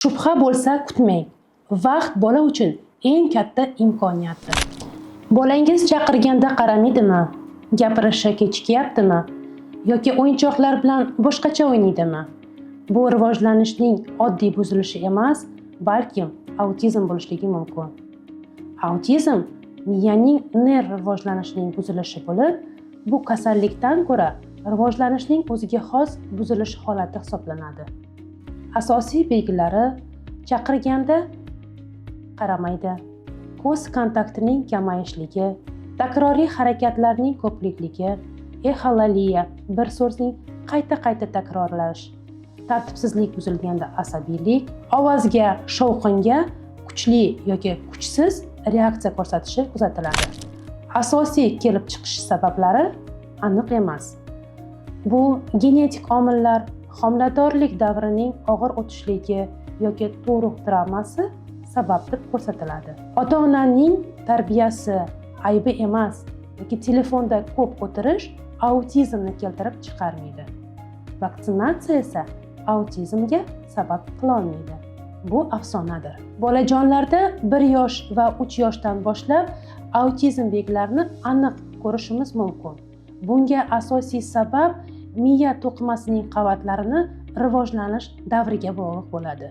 Shubha bo'lsa kutmang. Vaqt bola uchun eng katta imkoniyatdir. Bolangiz chaqirganda qaramaydimi? Gapirishga kechikyaptimi? Yoki o'yinchoqlar bilan boshqacha o'ynaydimi? Bu rivojlanishning oddiy buzilishi emas, balki autizm bo'lishligi mumkin. Autizm miyaning nerv rivojlanishining buzilishi bo'lib, bu kasallikdan ko'ra rivojlanishning o'ziga xos buzilish holati hisoblanadi. Asosiy belgilari: chaqirganda qaramaydi, ko'z kontaktining kamayishligi, takroriy harakatlarning ko'plikligi, exolaliya, bir so'zning qayta takrorlash, tartibsizlik buzilganda asabiylik, ovozga, shovqinga kuchli yoki kuchsiz reaksiya ko'rsatishi kuzatiladi. Asosiy kelib chiqish sabablari aniq emas. Bu genetik omillar, homiladorlik davrining og'ir o'tishligi yoki tug'ruq travmasi sabab deb ko'rsatiladi. Ota-onaning tarbiyasi aybi emas yoki telefonda ko'p o'tirish autizmni keltirib chiqarmaydi. Vaksinatsiya esa autizmga sabab qila olmaydi. Bu afsonadir. Bolajonlarda 1 yosh va 3 yoshdan boshlab autizm belgilarini aniq ko'rishimiz mumkin. Bunga asosiy sabab miya to'qimasining qavatlarini rivojlanish davriga bog'liq bo'ladi.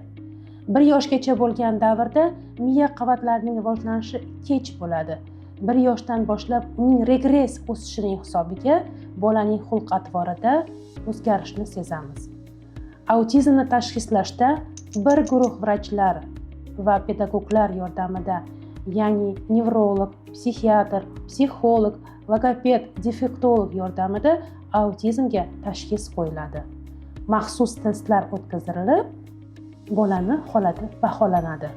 1 yoshgacha bo'lgan davrda miya qavatlarining rivojlanishi kech bo'ladi. 1 yoshdan boshlab uning regress o'sishining hisobiga bolaning xulq-atvorida o'zgarishni sezamiz. Autizmni tashxislashda bir guruh vrachlar va pedagoglar yordamida, ya'ni nevrolog, psixiatr, psixolog, logoped, defektolog yordamida autizmga tashxis qo'yiladi. Maxsus testlar o'tkazilib, bolani holati baholanadi.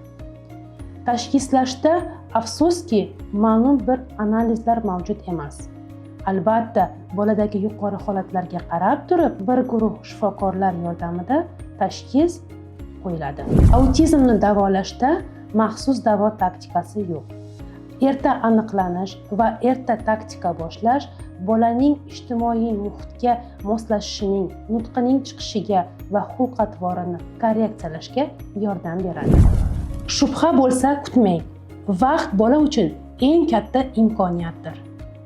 Tashxislashda afsuski ma'lum bir analizlar mavjud emas. Albatta, boladagi yuqori holatlarga qarab turib, bir guruh shifokorlar yordamida tashxis qo'yiladi. Autizmni davolashda maxsus davo taktikasi yo'q. Erta aniqlanish va erta taktika boshlash bolaning ijtimoiy muhitga moslashishining, nutqining chiqishiga va xulq-atvorini korreksiyalashga yordam beradi. Shubha bo'lsa kutmang. Vaqt bola uchun eng katta imkoniyatdir.